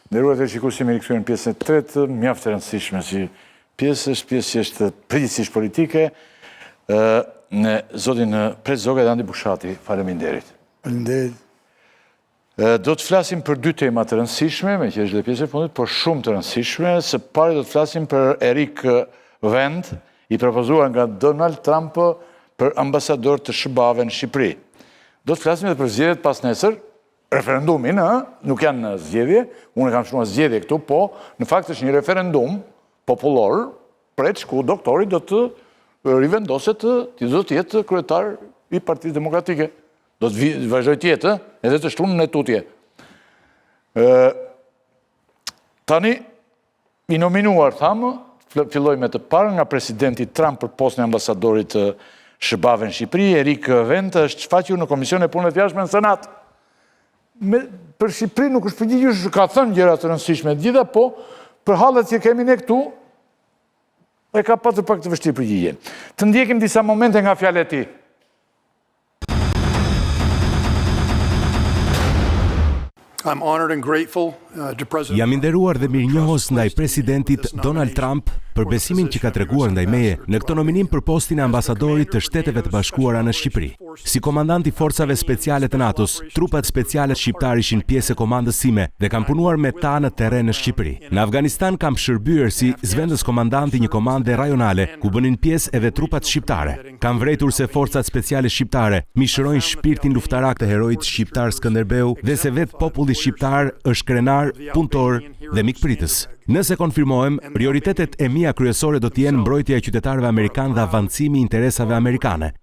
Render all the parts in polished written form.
Nderuar të shikues, jemi rikthyer në pjesën e tretë, mjaft e rëndësishme si pjesë që është përgjithsisht politike. Në zotin Pres Zoga dhe Andi Bushati, faleminderit. Faleminderit. Do të flasim për dy tema të rëndësishme, me që është dhe pjesë e fundit, por shumë të rëndësishme. Së pari do të flasim për Erik Vend, i propozuar nga Donald Trump për ambasador të SBA-ve në Shqipëri. Do të flasim edhe për zgjedhjet pas nesër, referendumin, nuk janë zgjedhje, unë kam shkruar zgjedhje këtu, po në fakt është një referendum popullor, preç ku doktori do të rivendoset do të jetë kryetar i Partisë Demokratike. Do të vazhdoj të jetë, edhe të shtunën e tutje. Tani, i nominuar, thamë, filloj me të parë nga presidenti Trump për postën e ambasadorit të SBA-ve në Shqipëri, Erik Vend, është shfaqur në Komision e Punëve të Jashtme në Senat. Për Shqipëri nuk është përgjigjuar, ka thënë gjëra të rëndësishme të gjitha, po për hallet që kemi ne këtu, e ka pasur pak të vështirë përgjigjen. Të ndjekim disa momente nga fjalët e tij. Jam i nderuar dhe mirënjohës ndaj presidentit Donald Trump për besimin që ka treguar ndaj meje në këtë nominim për postin e ambasadorit të Shteteve të Bashkuara në Shqipëri. Si komandant i forcave speciale të NATO-s, trupat speciale shqiptar ishin pjesë e komandës sime dhe kam punuar me ta në terren në Shqipëri. Në Afganistan kam shërbyer si zëvendës komandant i një komande rajonale ku bënin pjesë edhe trupat shqiptare. Kam vërejtur se forcat speciale shqiptare mishërojnë shpirtin luftarak të heroit shqiptar Skënderbeu dhe se vetë populli shqiptar është krenar, punëtor dhe mikpritës. Nëse konfirmohem, prioritetet e mia kryesore do të jenë mbrojtja e qytetarëve amerikanë dhe avancimi i interesave amerikane.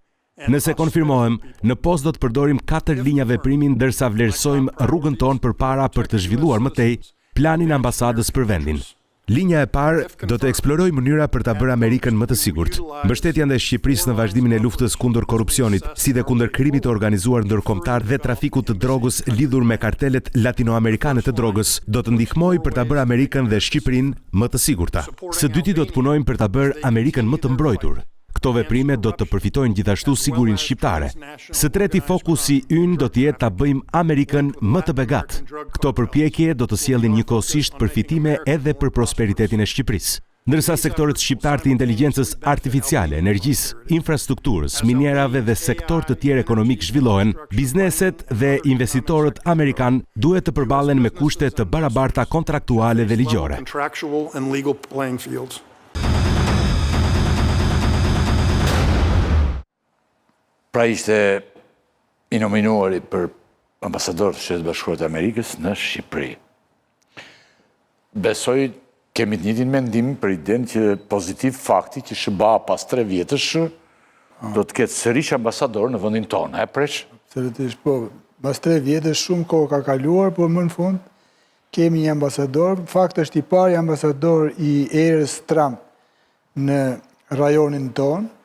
Nëse konfirmohem, në post do të përdorim 4 linja veprimi ndërsa vlerësojmë rrugën tonë përpara për të zhvilluar më tej planin e ambasadës për vendin. Linja e parë do të eksploroj mënyra për ta bërë Amerikën më të sigurt. Mbështetja ndaj Shqipërisë në vazhdimin e luftës kundër korrupsionit, si dhe kundër krimit të organizuar ndërkombëtar dhe trafikut të drogës lidhur me kartelet latinoamerikane të drogës, do të ndihmoj për ta bërë Amerikën dhe Shqipërinë më të sigurta. Së dyti do të punojmë për ta bërë Amerikën më të mbrojtur. Këto veprime do të përfitojnë gjithashtu sigurinë shqiptare. Së treti fokusi ynë do të jetë ta bëjmë Amerikën më të begat. Këto përpjekje do të sjellin njëkohësisht përfitime edhe për prosperitetin e Shqipërisë. Ndërsa sektorët shqiptar të inteligjencës artificiale, energjisë, infrastrukturës, minierave dhe sektor të tjerë ekonomik zhvillohen, bizneset dhe investitorët amerikan duhet të përballen me kushte të barabarta kontraktuale dhe ligjore. Pra ishte i nominuari për ambasador të Shtetit Bashkuar të Amerikës në Shqipëri. Besoj kemi të njëjtin mendim për idenë që pozitiv fakti që SBA pas 3 vjetësh do të ketë sërish ambasador në vendin tonë, Presh? Absolutisht, po. Pas 3 vjetësh shumë kohë ka kaluar, por më në fund kemi një ambasador. Fakt është i pari ambasador i erës Trump në rajonin tonë,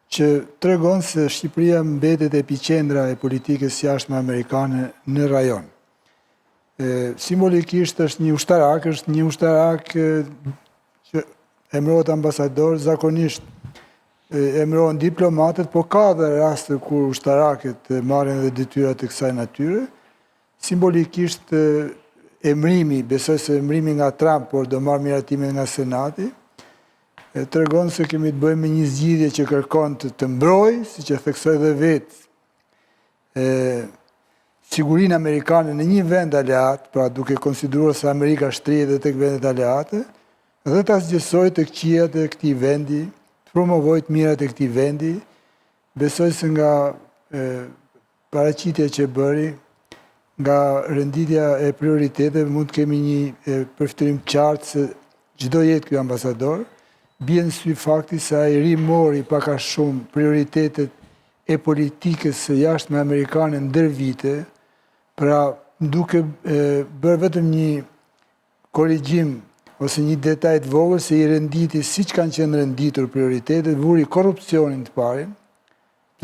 që tregon se Shqipëria mbetet epicendra e politikës jashtme amerikane në rajon. Simbolikisht është një ushtarak që emërohet ambasador, zakonisht emërohen diplomatët, po ka dhe raste kur ushtarakët marrin dhe detyra të kësaj natyre. Simbolikisht emrimi, besoj se emrimi nga Trump, por do marrë miratimin nga Senati, tregon se kemi të bëjmë një zgjidhje që kërkon të mbrojë, si që theksoj dhe vetë, sigurinë amerikane në një vend aleat, pra duke konsideruar se Amerika shtrihet edhe tek vendet aleate, dhe ta zgjesoj të këqijat e këtij vendi, të promovoj të mirat e këtij vendi. Besoj se nga paraqitja që bëri, nga renditja e prioriteteve, mund të kemi një përfituim qartë se çdo jetë ky ambasador. Bjen sy fakti se ai rimori pak a shumë prioritetet e politikës së jashtme amerikane ndër vite, pra duke bërë vetëm një korrigjim ose një detaj të vogël se i renditi siç kanë qenë renditur prioritetet, vuri korrupsionin të parin,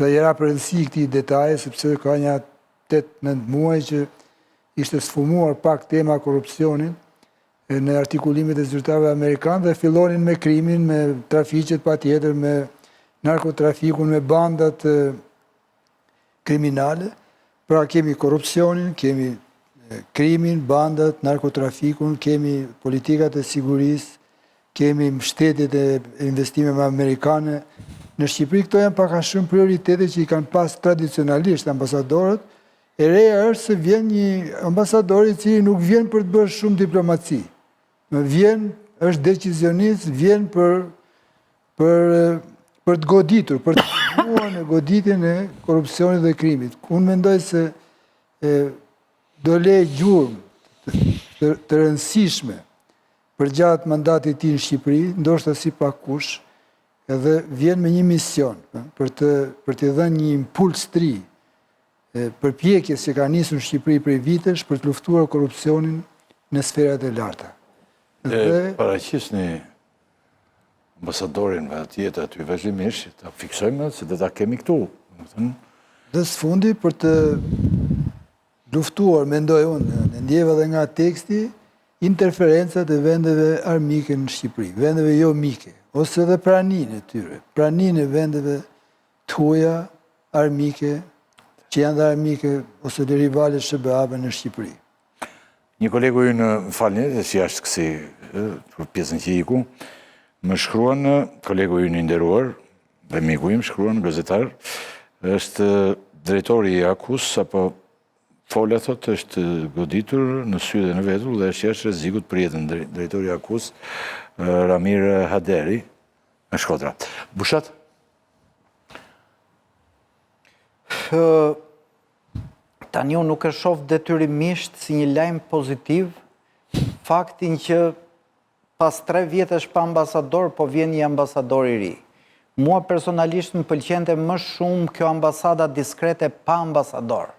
dhe i ra rëndësi këtij detaje sepse ka një 8-9 muaj që ishte sfumuar pak tema korrupsionit në artikulimet e zyrtarëve amerikanë dhe fillonin me krimin, me trafiqet patjetër, me narkotrafikun, me bandat kriminale. Pra kemi korrupsionin, kemi krimin, bandat, narkotrafikun, kemi politikat e sigurisë, kemi mbështetjet e investimeve amerikane. Në Shqipëri këto janë pak a shumë prioritete që i kanë pas tradicionalisht ambasadorët. E reja është se vjen një ambasador i cili nuk vjen për të bërë shumë diplomaci. Vjen, është decizionist, vjen për të goditur, për të mua në goditjen e korupcionit dhe krimit. Unë mendoj se do le gjurmë të rëndësishme për gjatë mandatit ti në Shqipëri, ndoshta si pakush, edhe vjen me një mision për të dhënë një impuls të ri përpjekjes që ka nisur në Shqipëri prej vitesh për të luftuar korupcionin në sferat e larta. Paraqisni ambasadorin me atjetë aty vazhdimisht, ta fiksojmë se do ta kemi këtu. Dhe së fundi për të luftuar, mendoj unë, në ndjeva dhe nga teksti, interferencat e vendeve armike në Shqipëri, vendeve jo mike, ose dhe pranin e tyre, pranin e vendeve tuja armike, që janë dhe armike ose dhe rivale SBA-ve në Shqipëri. Një kolegu ju në falni, dhe si ashtë kësi, për pjesën që iku, më shkruan, kolegu ju në nderuar, dhe miku im shkruan, gazetar, është drejtori i Akus, apo fola thot, është goditur në sy dhe në vetull, dhe është jashtë rrezikut për jetën drejtori i Akus, Ramir Haderi, në Shkodra. Bushat? Tani unë nuk e shoh detyrimisht si një lajm pozitiv faktin që pas 3 vjetësh pa ambasador, po vjen një ambasador i ri. Mua personalisht më pëlqente më shumë kjo ambasada diskrete pa ambasador.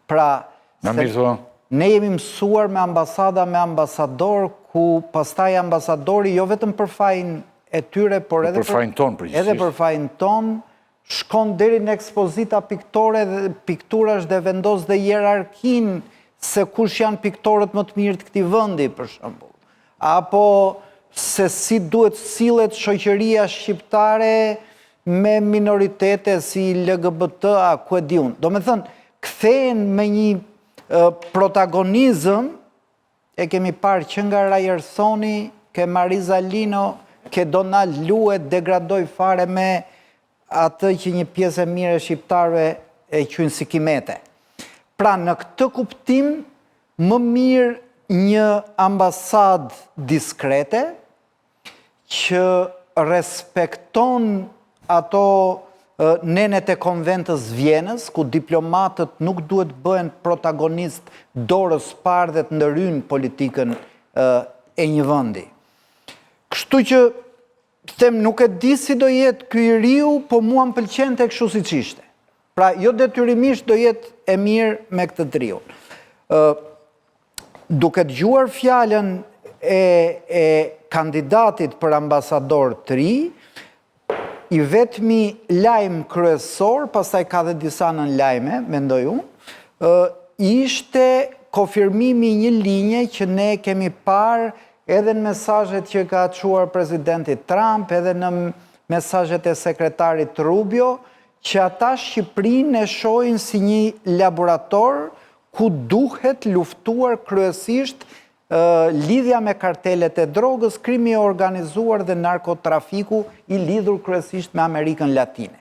Pra, ne jemi mësuar me ambasada me ambasador, ku pastaj ambasadori jo vetëm për fajin e tyre, por edhe për fajin ton, shkon deri në ekspozita piktore dhe pikturash dhe vendos dhe hierarkin se kush janë piktorët më të mirë të këtij vendi, për shembull. Apo se si duhet sillet shoqëria shqiptare me minoritete si LGBT, ku e di unë. Do me thënë, kthehen me një protagonizëm, e kemi parë që nga Rajersoni, ke Mariza Lino, ke Donald Lue, degradoj fare me atë që një pjesë e mire shqiptarve e qynë si Kimete. Pra në këtë kuptim, më mirë një ambasad diskrete që respekton ato nenet e konventës Vjenës, ku diplomatët nuk duhet bëhen protagonist dorës parë dhe të ndërhyjnë politikën e një vendi. Kështu që them, nuk e di si do jetë ky i riu, po mua më pëlqente kështu siç ishte. Pra, jo detyrimisht do jetë e mirë me këtë triun. Duke dëgjuar fjalën e kandidatit për ambasador të ri, i vetmi lajm kryesor, pastaj ka dhe disa nën lajme, mendoj unë, ishte konfirmimi një linje që ne kemi parë edhe në mesazhet që ka çuar presidenti Trump, edhe në mesazhet e sekretarit Rubio, që ata Shqipërinë e shohin si një laborator ku duhet luftuar kryesisht lidhja me kartelet e drogës, krimi i organizuar dhe narkotrafiku i lidhur kryesisht me Amerikën Latine.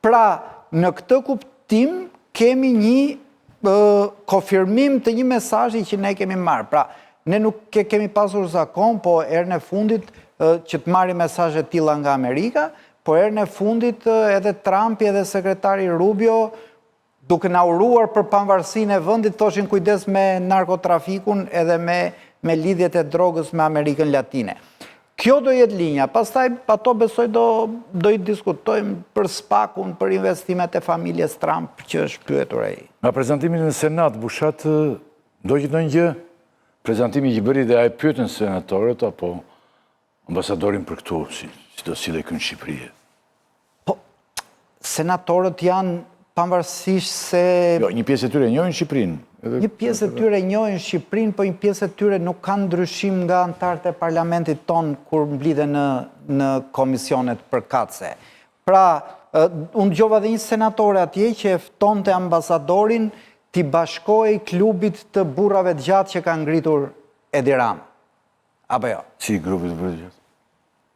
Pra, në këtë kuptim kemi një konfirmim të një mesazhi që ne kemi marrë. Pra, ne nuk kemi pasur zakon, po erën e fundit që të marrim mesazhe të tilla nga Amerika, po erën e fundit edhe Trumpi edhe sekretari Rubio, duke na uruar për pavarësinë e vendit, thoshin kujdes me narkotrafikun edhe me lidhjet e drogës me Amerikën Latine. Kjo do jetë linja, pastaj ato besoj do i diskutojmë për SPAK-un, për investimet e familjes Trump që është pyetur ai. Nga prezantimin në Senat, Bushat, do gjithë ndonjë gjë? Prezantimi që bëri dhe ai pyetën senatorët apo ambasadorin për këtu, si do sillej këtu në Shqipëri? Po, senatorët janë pavarësisht se... Jo, një pjesë e tyre njohin Shqipërinë. Një pjesë e tyre njohin Shqipërinë, po një pjesë e tyre nuk kanë ndryshim nga anëtarët e parlamentit ton kur mblidhen në komisionet përkatëse. Pra, unë dëgjova dhe një senatore atje që e ftonte ambasadorin t'i bashkoj klubit të burrave të gjatë që ka ngritur Edi Rama. Apo jo? Si grupit të burrave të gjatë?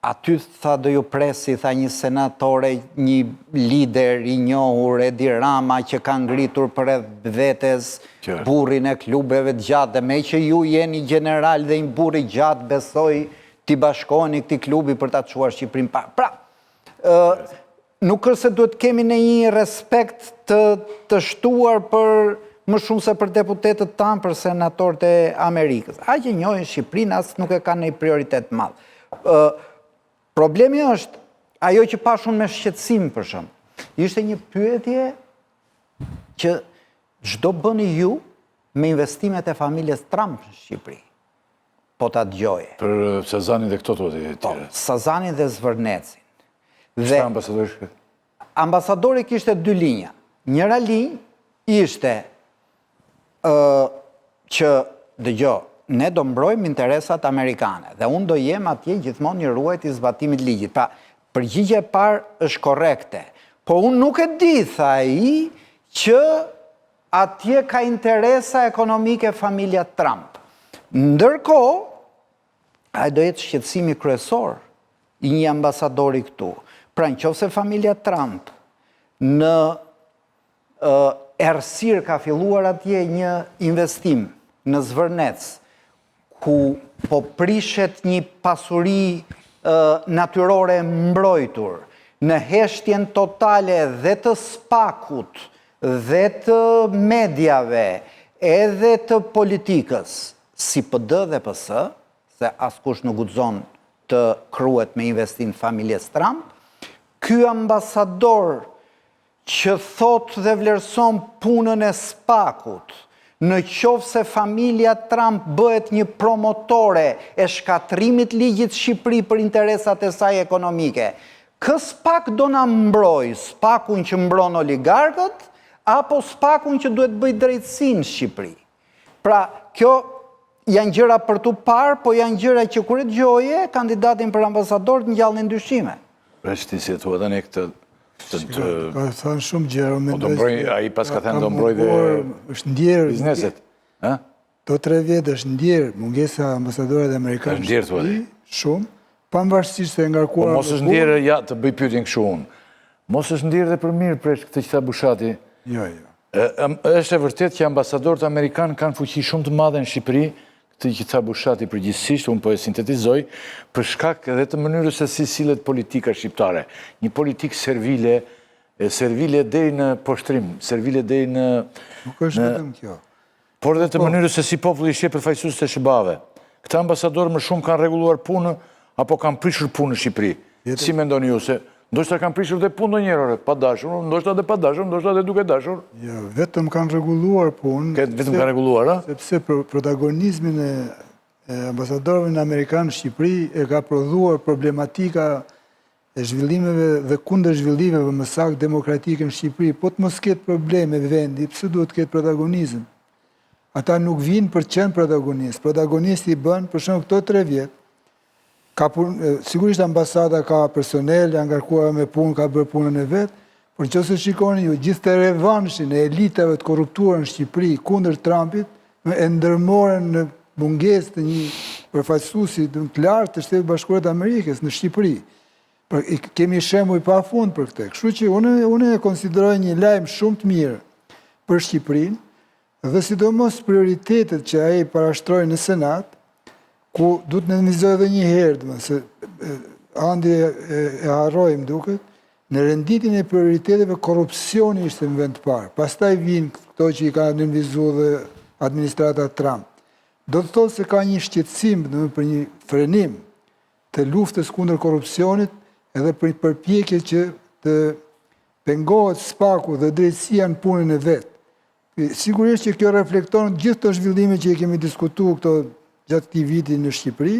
Aty tha do ju presi, tha një senatore, një lider i njohur, Edi Rama, që ka ngritur për vetes burrin e klubeve të gjatë, dhe me që ju jeni general dhe një burri gjatë, besoj t'i bashkoni këti klubi për ta çuar Shqipërinë pa. Pra, nuk është se duhet kemi në një respekt të shtuar për më shumë se për deputetët tanë, për senatorët e Amerikës. A që njohin Shqipërinë, as nuk e ka një prioritet madh. Problemi është, ajo që pa shumë me shqetësim për shumë, ishte një pyetje që çdo bëni ju me investimet e familjes Trump në Shqipëri, po ta dëgjoje. Për Sazanin dhe këto të tjere. Sazanin dhe Zvërnecin. Çfarë ambasadori shkret? Ambasadori kishte dy linja. Njëra linjë ishte që, dëgjo, ne do mbrojmë interesat amerikane dhe unë do jem atje gjithmonë një ruajt i zbatimit ligjit. Pra, përgjigje e parë është korrekte, po unë nuk e di, tha ai, që atje ka interesa ekonomike familja Trump. Ndërkohë, ai do jetë shqetësimi kryesor i një ambasadori këtu. Pra, nëse familja Trump në errësirë ka filluar atje një investim në Zvërnec, ku po prishet një pasuri natyrore mbrojtur, në heshtjen totale dhe të spakut, dhe të mediave, edhe të politikës, si PD dhe PS, se askush nuk guxon të kryhet me investim familjes Trump, ky ambasador që thot dhe vlerëson punën e spakut, në qoftë se familja Trump bëhet një promotore e shkatrimit ligjit Shqipëri për interesat e saj ekonomike, kë spak do na mbroj, spakun që mbron oligarkët, apo spakun që duhet bëj drejtësinë në Shqipëri? Pra, kjo janë gjëra për tu parë, po janë gjëra që kur e dëgjoje, kandidatin për ambasador të ngjallnin dyshime. Pra që ti si e thua tani këtë... Ka thënë shumë gjëra. A i pas ka thënë do mbroj dhe bizneset. Do 3 vjetë është ndjerë mungesa ambasadorët amerikanë. Është ndjerë, thua di? Shumë. Pavarësisht se ngarkuar... Po mos është ndjerë, ja, të bëj pyetjen kështu unë. Mos është ndjerë dhe për mirë presh këtë që tha Bushati. Jo. Është e vërtet që ambasadorët amerikanë kanë fuqi shumë të madhe në Shqipëri, këtë që tha Bushati përgjithsisht, unë po e sintetizoj, për shkak edhe të mënyrës se si sillet politika shqiptare. Një politikë servile deri në poshtrim, servile deri në... Nuk është vetëm kjo. Por edhe të mënyrës se si populli shqip përfaqësues të SBA-ve. Këta ambasadorë më shumë kanë rregulluar punën apo kanë prishur punë në Shqipëri. Si mendoni ju se ndoshta kanë prishur dhe punë ndonjëherë, pa dashur, ndoshta dhe pa dashur, ndoshta dhe duke dashur? Jo, vetëm kanë rregulluar punën. Vetëm kanë rregulluar, a? Sepse protagonizmin e ambasadorëve amerikanë në Shqipëri e ka prodhuar problematika e zhvillimeve dhe kundër zhvillimeve më saktë demokratike në Shqipëri. Po të mos ketë probleme vendi, pse duhet të ketë protagonizëm? Ata nuk vinë për të qenë protagonist. Protagonisti i bën, për shembull, këto 3 vjet, sigurisht ambasada ka personel, janë ngarkuar me punë, ka bërë punën e vet, por nëse shikoni ju gjithë të revanshin e elitave të korruptuara në Shqipëri kundër Trumpit, e ndërmorën në mungesë të një përfaqësuesi të lartë të Shtetit Bashkuar të Amerikës në Shqipëri. Kemi shembuj pafund për këtë. Kështu që unë e konsideroj një lajm shumë të mirë për Shqipërinë, dhe sidomos prioritetet që ai parashtroi në Senat, ku duhet në nënvizoj edhe një herë, se andi e harroi më duket, në renditjen e prioriteteve korrupsioni ishte në vend të parë. Pastaj vinë këto që i ka nënvizuar dhe administrata Trump. Do të thotë se ka një shqetësim për një frenim të luftës kundër korrupsionit edhe për një përpjekje që të pengohet spaku dhe drejtësia në punën e vet. Sigurisht që kjo reflekton gjithë të zhvillime që i kemi diskutuar këto gjatë këtij viti në Shqipëri,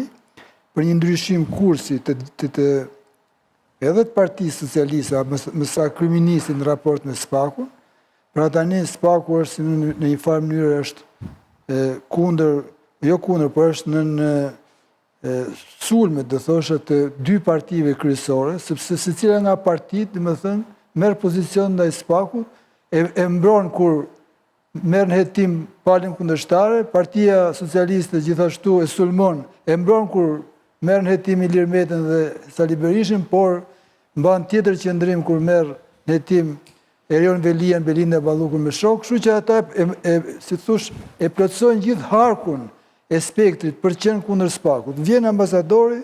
për një ndryshim kursi edhe të Partisë Socialiste, më saktë kryeministit në raport me Spakun. Pra tani Spaku është në një farë mënyrë është kundër, jo kundër, por është në sulme, do thosha, të 2 partive kryesore, sepse secila nga partitë, domethënë, merr pozicion ndaj Spakut, e mbron kur merr në hetim palën kundërshtare, Partia Socialiste gjithashtu e sulmon, e mbron kur merr në hetim Ilir Metën dhe Sali Berishin, por mban tjetër qendrim kur merr në hetim Erion Velian, Belinda Ballukun me shok, kështu që ata si thosh e plotësojnë gjithë harkun e spektrit për qenë kundër SPAK-ut. Vjen ambasadori,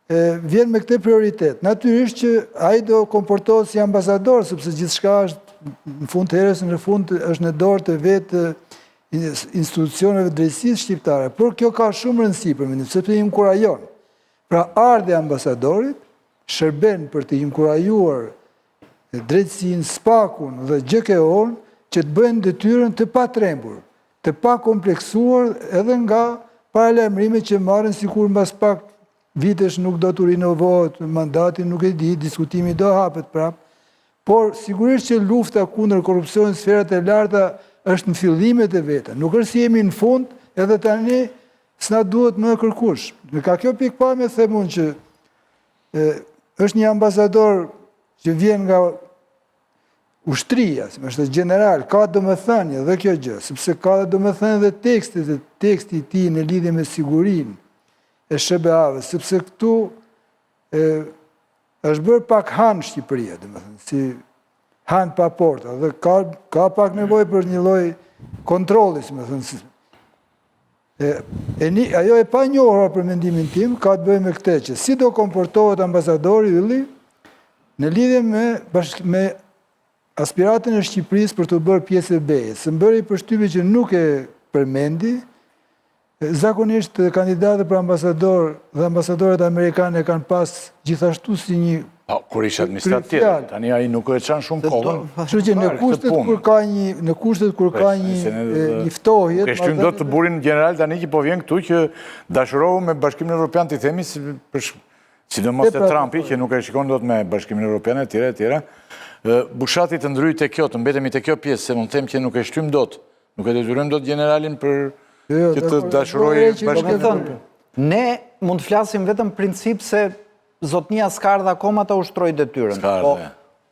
vjen me këtë prioritet. Natyrisht që ai do komportohet si ambasador, sepse gjithçka është në fund të herës, në fund është në dorë të vetë institucioneve drejtësisë shqiptare. Por kjo ka shumë rëndësi për mendim, sepse i inkurajon. Pra ardha e ambasadorit shërben për të inkurajuar drejtësinë, SPAK-un dhe GKO-n që të bëjnë detyrën të patrembur, të pa kompleksuar edhe nga paralajmërimet që marrin sikur mbas pak vitesh nuk do të rinovohet mandati, nuk e di, diskutimi do hapet prap. Por sigurisht që lufta kundër korrupsionit në sferat e larta është në fillimet e veta. Nuk është si jemi në fund, edhe tani s'na duhet më kërkush. Në ka kjo pikpamje them unë që është një ambasador që vjen nga ushtria, është general, ka domethënie dhe kjo gjë, sepse ka domethënie dhe teksti i tij në lidhje me sigurinë e SBA-s, sepse këtu është bërë pak han Shqipëria, domethënë, si han pa porta, dhe ka pak nevojë për një lloj kontrolli, domethënë. Ajo e pa njohur për mendimin tim, ka të bëjë me këtë që si do komportohet ambasadori ylli në lidhje me aspiratën e Shqipërisë për të bërë pjesë e BE-s. Së mbëri përshtypje që nuk e përmendi, zakonisht kandidatët për ambasador dhe ambasadorët amerikanë kanë pas gjithashtu si një kur ishte administrativ, tani ai nuk e çan shumë kohën. Kështu që në kushtet kur ka një ftohje, ke shtym dot të burin general tani që po vjen këtu që dashurohu me Bashkimin Evropian, ti themi sidomos te Trumpi që nuk e shikon dot me Bashkimin Evropian e tjera. Bushati të ndryj te kjo, të mbetemi te kjo pjesë, se mund të them që nuk e shtym dot, nuk e detyrojmë dot generalin për që të dashurojë Bashkimin Evropian. Ne mund të flasim vetëm princip se zotnia s'ka ardhur akoma të ushtrojë detyrën. Po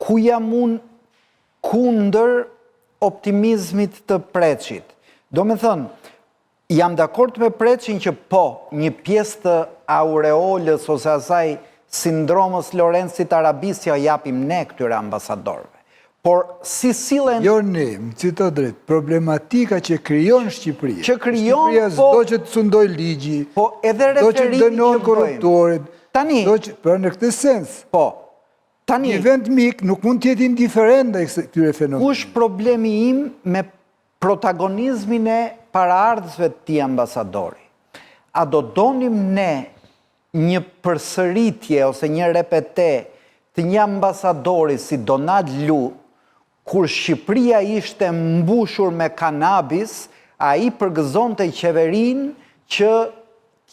ku jam unë kundër optimizmit të Preçit? Do me thënë, jam dakord me Preçin që po, një pjesë të aureolës ose asaj sindromës Lorencit Arabis ja japim ne këtyre ambasadorëve. Por si sillen... Jo ne, më cito drejt, problematika që krijon Shqipëria. Që krijon, po... do që të sundoj ligji, po edhe do që të dënon korruptorit, tani... Për në këtë sens. Po, tani... Një vend mik nuk mund t'jetë indiferent ndaj këtyre fenomeneve. Kush problemi im me protagonizmin e paraardhësve të tij ambasadori? A do donim ne një përsëritje ose një repete të një ambasadori si Donald Lu, kur Shqipëria ishte mbushur me kanabis, ai përgëzonte qeverinë që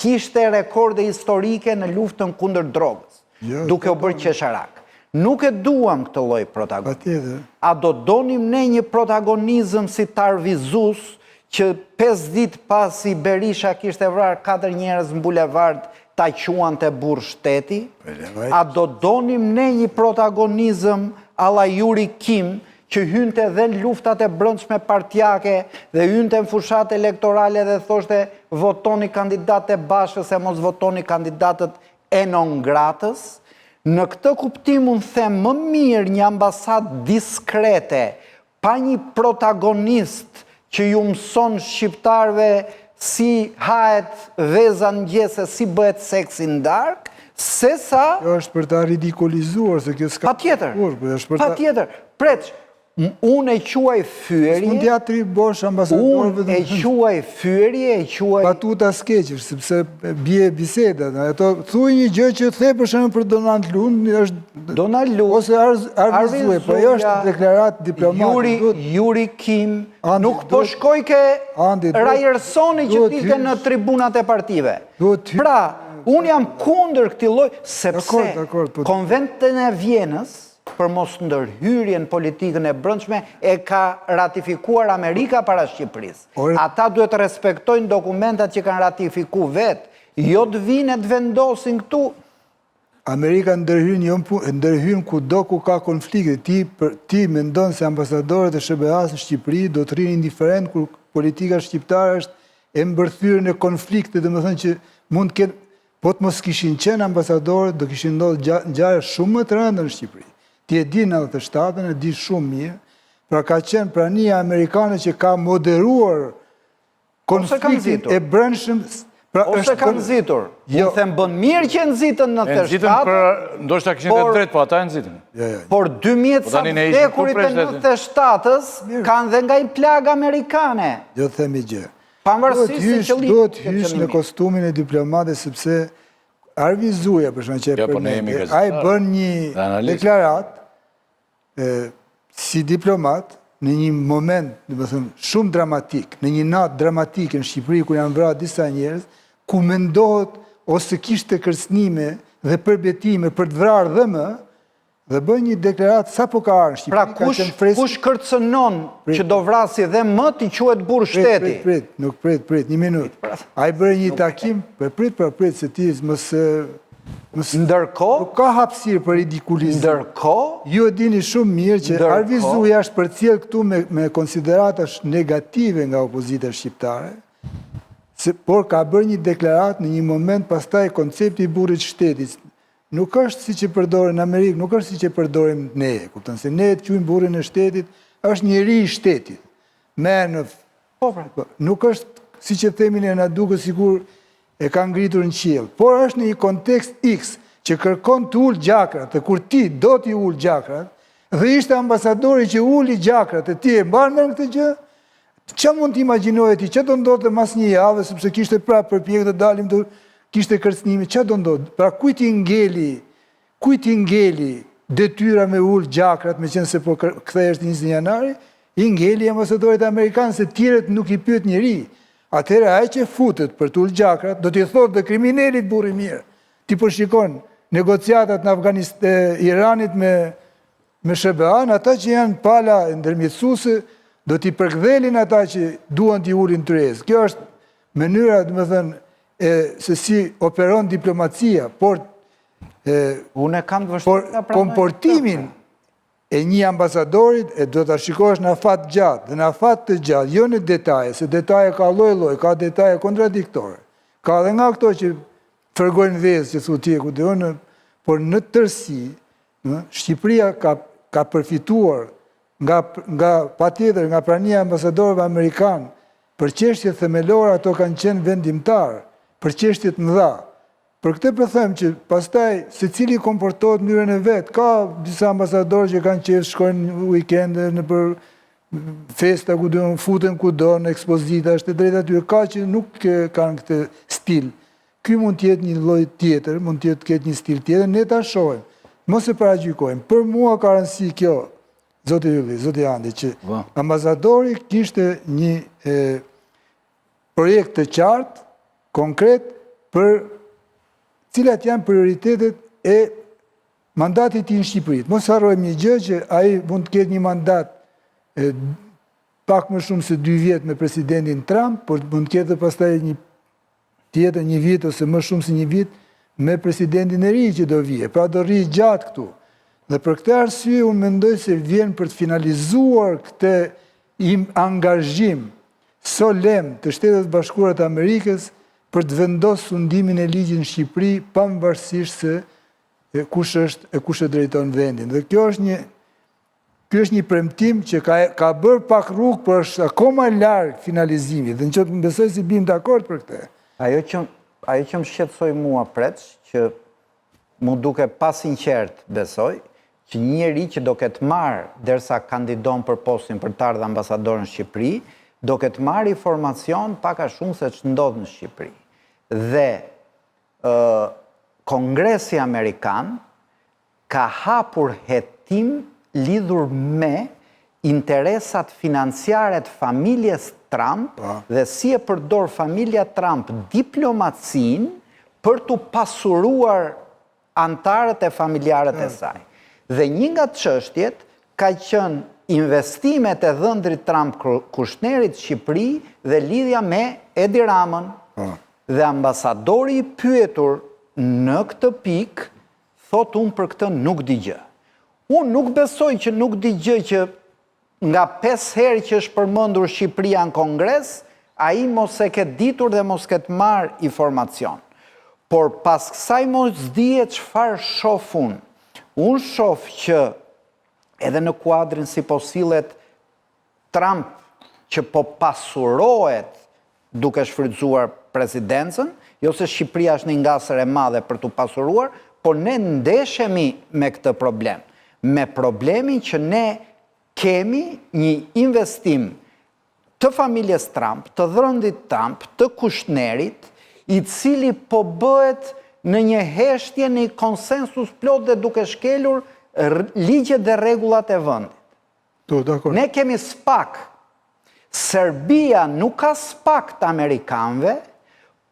kishte rekorde historike në luftën kundër drogës, duke u bërë qesharak. Nuk e duam këtë lloj protagonizmi. A do donim ne një protagonizëm si Tarvizus, që 5 ditë pasi Berisha kishte vrarë 4 njerëz në bulevard, ta quante burr shteti? A do donim ne një protagonizëm alla Yuri Kim, që hynte dhe në luftat e brendshme partijake dhe hynte në fushat elektorale dhe thoshte votoni kandidatë e Bashkës e mos votoni kandidatët e non gratës? Në këtë kuptim unë them më mirë një ambasadë diskrete, pa një protagonist që ju mëson shqiptarve si hahet veza në gjese, si bëhet seksi në darkë, se sa... Jo është për ta ridikulizuar, se kjo s'ka... Pa tjetër, Preç, unë e quaj fyerje... S'mund t'ja bosh ambasadorëve... Unë e quaj fyerje, e quaj... Batuta skeqësh, sepse bie biseda. Thuaj një gjë që the për shembull për Donald Lund, Donald Lund, ose Arvizuaj, po jo është deklarat diplomatik. Yuri Kim, nuk po shkoj ke Rajersoni që t'ike në tribunat e partive. Pra, unë jam kundër këtij lloji, sepse konventin e Vjenës, për mos ndërhyrjen politikën e brendshme, e ka ratifikuar Amerika para Shqipërisë. Ata duhet të respektojnë dokumentat që kanë ratifikuar vetë, jo të vinë të vendosin këtu. Amerika ndërhyn kudo ku ka konflikte. Ti mendon se ambasadorët e SBA-s në Shqipëri do të rrinë indiferent kur politika shqiptare është e mbërthyrë në konflikte, domethënë që mund të ketë, po të mos kishin qenë ambasadorët, do kishin ndodhur ngjarje shumë më të rënda në Shqipëri. Ti e di 97-ën, e di shumë mirë, pra ka qenë prania amerikane që ka moderuar konfliktin e brendshëm. Ose ka nëzitur. Jo, them bën mirë që e nëzitën në të shtatë. Ndoshta kishin të drejtë, po ata e nëzitën. Por 12 sa vdekurit e 97-ës kanë dhe nga i plagë amerikane. Jo, themi gjë. Pavarësisht se qëllimi. Duhet hysh në kostumin e diplomatës, sepse Arvi Zuja, për shkak që ai bën një deklaratë si diplomat në një moment, shumë dramatik, në një natë dramatike në Shqipëri ku janë vrarë disa njerëz, ku mendohet ose kishte kërcënime dhe përbetime për të vrarë dhe më, dhe bën një deklaratë sapo ka ardhur në Shqipëri. Pra kush kërcënon që do vrasi dhe më ti quhet burr shteti? Prit, një minutë. Ai bëri një takim, prit se ti mos ndërkohë nuk ka hapësirë për ridikulizëm. Ndërkohë ju e dini shumë mirë që Arvi Zuja është përcjell këtu me konsiderata negative nga opozita shqiptare, por ka bërë një deklaratë në një moment pastaj koncepti i burrit shtetit. Nuk është si që përdorin në Amerikë, nuk është si që përdorim ne, kupton se ne të quajmë burrin e shtetit, është njeri i shtetit. Nuk është si që themi ne, na duket sikur e ka ngritur në qiell, por është në një kontekst X që kërkon të ul gjakrat, dhe kur ti do t'i ul gjakrat, dhe ishte ambasadori që uli gjakrat, e ti e mban me në këtë gjë, që mund t'imagjinoje ti, që do ndodhte mas një javë, sepse kishte prapë përpjekje të dalim të kishte kërcënime, që do ndodhte? Pra kujt i ngeli detyra me ul gjakrat, me qenë se po kthehesh 20 janari, i ngeli ambasadorit amerikanë, se tjerët nuk i pyet njeri. Atëherë ai që futet për të ul gjakrat, do t'i thotë dhe kriminalit burri mirë. Ti po shikon negociatat në Iranit me SBA-n, ata që janë pala ndërmjetësuese, do t'i përkdhelin ata që duan t'i ulin tërez. Kjo është mënyra, domethënë, se si operon diplomacia, por komportimin e një ambasadorit do t'a shikosh në afat gjatë, dhe në afat të gjatë, jo në detaje, se detaje ka lloj-lloj, ka detaje kontradiktore. Ka dhe nga këto që fërgojnë vezë, që thu tjeku dhe unë, por në tërsi, Shqipëria ka përfituar nga patjetër, nga prania ambasadorëve amerikanë, për çështje themelore ato kanë qenë vendimtar, për çështjet mëdha. Për këtë po them që pastaj secili komportohet në mënyrën e vet. Ka disa ambasadorë që kanë qejf, shkojnë weekende në për festa ku do futen kudo në ekspozita, është e drejtë aty. Ka që nuk kanë këtë stil. Ky mund të jetë një lloj tjetër, mund të ketë një stil tjetër, ne ta shohim. Mos e paragjykojmë. Për mua ka rëndësi kjo, zoti Ylli, zoti Andi, që ambasadori kishte një projekt të qartë, konkret, për cilat janë prioritetet e mandatit i në Shqipëri. Mos harrojmë një gjë që ai mund të ketë një mandat pak më shumë se 2 vjet me presidentin Trump, por mund të ketë pastaj një vit ose më shumë se 1 vit me presidentin e ri që do vije. Pra do rri gjatë këtu. Dhe për këtë arsye unë mendoj se vjen për të finalizuar këtë angazhim solem të Shtetet Bashkuara të Amerikës për të vendosur sundimin e ligjit në Shqipëri, pavarësisht se kush e drejton vendin. Dhe kjo është një premtim që ka bërë pak rrugë, por është akoma larg finalizimit. Dhe në që të besoj si bim dakord për këtë. Ajo që më shqetësoi mua preç, që mu duke pa sinqert besoj, që njeri që do ketë marrë derisa kandidon për postin për të ardhur ambasador në Shqipëri, do ketë marrë informacion paka shumë se që ndodhë në Shqipëri. Dhe Kongresi Amerikan ka hapur hetim lidhur me interesat financiare të familjes Trump dhe si e përdor familja Trump diplomacin për të pasuruar antarët e familjarët e saj. Dhe një nga çështjet ka qenë investimet e dhëndrit Trump Kushnerit Shqipëri dhe lidhja me Edi Ramën. Dhe ambasadori i pyetur në këtë pikë thot unë për këtë nuk di gjë. Unë nuk besoj që nuk di gjë që nga 5 herë që është përmendur Shqipëria në Kongres, ai mos e ke ditur dhe mos ke të marrë informacion. Por pas kësaj mos dihet çfarë shoh unë. Unë shoh që edhe në kuadrin si po sillet Trump që po pasurohet duke shfrytzuar presidencën, jo se Shqipëria është një ngasër e madhe për t'u pasuruar, por ne ndeshemi me këtë problem. Me problemin që ne kemi një investim të familjes Trump, të dhërëndit Trump, të Kushnerit, i cili po bëhet në një heshtje, një konsensus plot dhe duke shkelur ligjet dhe rregullat e vendit. Ne kemi SPAC. Serbia nuk ka SPAC të Amerikanëve,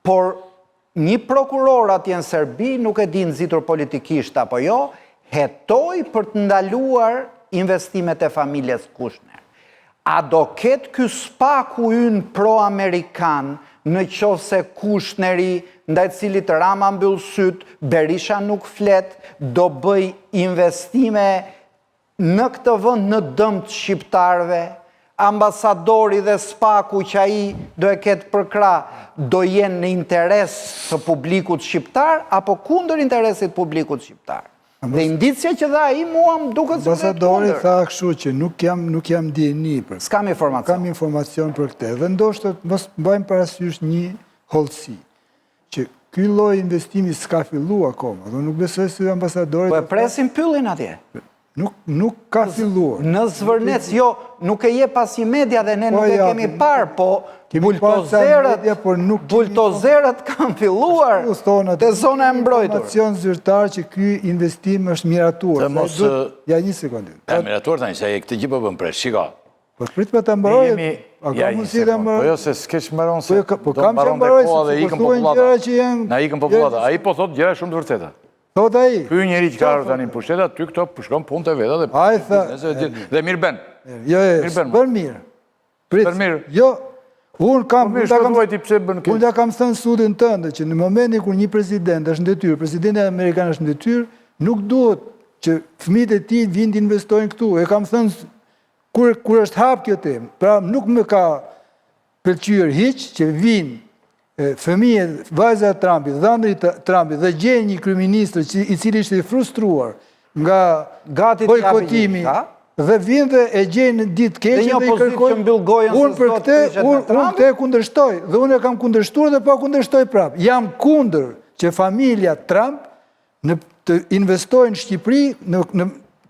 por një prokuror atje në Serbi, nuk e di nxitur politikisht apo jo, hetoi për të ndaluar investimet e familjes Kushner. A do ketë ky SPAC-u ynë pro-amerikan në qoftë se Kushneri, ndaj cilit Rama mbyll syt, Berisha nuk flet, do bëj investime në këtë vend në dëm të shqiptarëve, ambasadori dhe SPAC-u që ai do e ketë përkra, do jenë në interes të publikut shqiptar apo kundër interesit publikut shqiptar. Dhe indicje që dha ai mua më duket se ambasadori tha kështu që nuk jam dieni për. S'kam informacion. Kam informacion për këtë. Dhe ndoshta mos bëjmë parasysh një hollësi që ky lloj investimi s'ka filluar akoma. Do nuk besoj se ambasadori. Po e presim pyllin atje. Nuk ka filluar. Në Zvërnec, jo, nuk e je pasi media dhe ne nuk e kemi parë, po bultozerët kanë filluar të zona e mbrojtur. Informacion zyrtar që ky investim është miratuar. Ja një sekondë. E miratuar tani, se këtë gjë po bën presh, shiko. Po prit me ta mbaroj. A ka mundësi ta mbaroj? Po jo se s'keç mbaron se. Po kam që mbaroj se ikën popullata. Na ikën popullata. Ai po thot gjëra shumë të vërteta. Thot ai. Ky njeri që ka ardhur tani në pushtet, ty këto shkon punët e veta dhe mirë bën. Jo, bën mirë. Bën mirë. Jo, unë kam thënë studin tënde që në momentin kur një president është në detyrë, presidenti amerikan është në detyrë, nuk duhet që fëmijët e tij vinë të investojnë këtu. E kam thënë kur është hap kjo temë. Pra nuk më ka pëlqyer hiç që vinë fëmijët, vajza e Trumpit, dhëndrit Trumpit dhe gjejnë një kryeministër i cili ishte i frustruar nga bojkotimi dhe vinë dhe e gjejnë ditë keqe dhe i kërkojnë. Unë për këtë e kundërshtoj dhe unë e kam kundërshtuar dhe pa kundërshtoj prapë. Jam kundër që familja Trump të investojnë në Shqipëri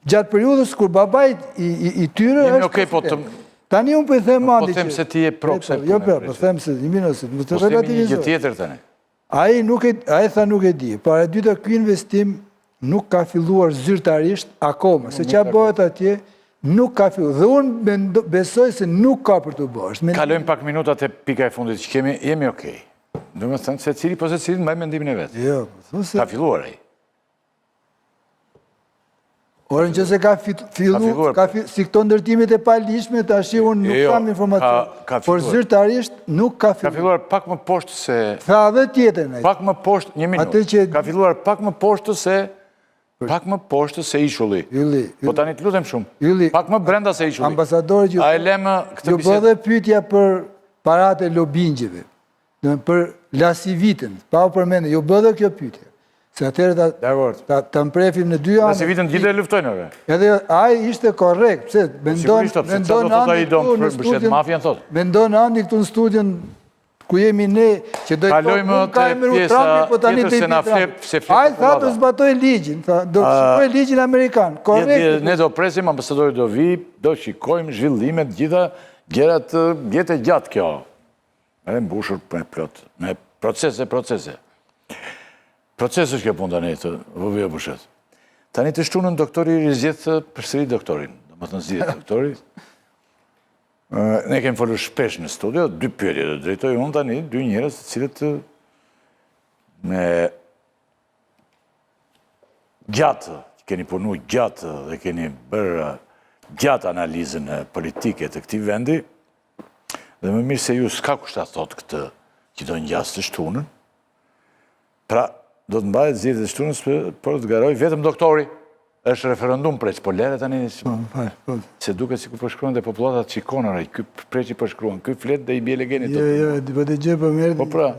gjatë periudhës kur babait i tyre është. Tani unë për them mandi që... Po them se ti e pro kësaj pune. Jo, po them se një minusit. Po themi një gjë tjetër tani. Ai tha nuk e di. Para dyta ky investim nuk ka filluar zyrtarisht akoma. Se ç'a bëhet atje nuk ka filluar. Dhe unë besoj se nuk ka për të bërë. Kalojmë pak minutat e pika e fundit që kemi, jemi okej. Domethënë se cili po se cili mbaj mendimin e vet. Jo, ka filluar ai. Orën që se ka filluar, si këto ndërtimit e palishme, të ashtë unë nuk kam informacion. Por zyrtarisht nuk ka filluar. Ka filluar pak më poshtë se... Tha dhe tjetër në. Pak më poshtë, një minutë. Ka filluar pak më poshtë se... Pak më poshtë se ishulli. Po tani të lutem shumë. Pak më brenda se ishulli. Ambasadori a e lemë këtë bisedë. Ju bëdhe pyetja për parat e lobingjeve. Për lasivitën. Pa u përmende, ju bëdhe kjo pyetje. Se atërë të mprefim në 2 anë... Nësi vitën gjithë e luftojnë, edhe aj ishte korrekt, pëse, mendon Andi këtu në studion ku jemi ne, që dojtë ka emeru Trumpi, po tani të i Trumpi. Aj tha të zbatoj ligjin, do të shikoj ligjin Amerikan, korrekt. Ne do presim, ambasadori do vi, do shikojmë zhvillimet gjitha gjerat jetë e gjatë kjo. E mbushur me plot, me procese. Procesë është kjo punë tani të vëvija pushet. Tani të shtunën doktori rizjetë përsëri doktorin. Do më të nëzidhe doktori. Ne kemi folur shpesh në studio, 2 pyetje të drejtoj unë tani, 2 njerëz të cilët me gjatë, keni punu gjatë dhe keni bërë gjatë analizën politike të këtij vendi, dhe më mirë se ju s'ka kushta thot këtë që do njësë të shtunën. Pra, do të mbahet zgjedhjet e shtunës për të garoj vetëm doktori. Është referendum preç, po lere tani se duket sikur po shkruan dhe popullat shikonora, ky preçi po shkruan, ky flet dhe i bie legjeni tot. Jo, po të gjë po merr. Po pra,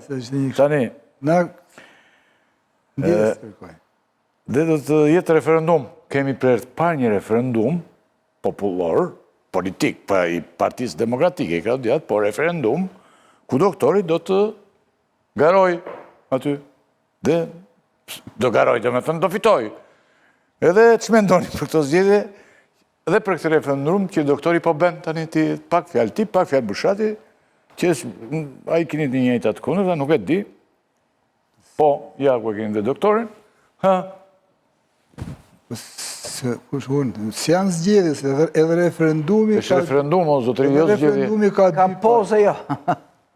tani na ndjes kërkoj. Dhe do të jetë referendum. Kemi për të parë një referendum popullor, politik, pa i Partisë Demokratike, ka djatë, po referendum, ku doktori do të garoj aty. Dhe do garoj, do me thënë, do fitoj. Edhe që mendoni për këto zgjedhje, edhe për këtë referendum, që doktori po ben tani ti pak fjalë ti, pak fjalë Bushati, që a i keni të njëjtë atë kundër, dhe nuk e di, po, ja ku e keni dhe doktorin, Si janë zgjedhjes, edhe referendumi... Është referendum, o zotëri, jo zgjedhje. Ka poze jo.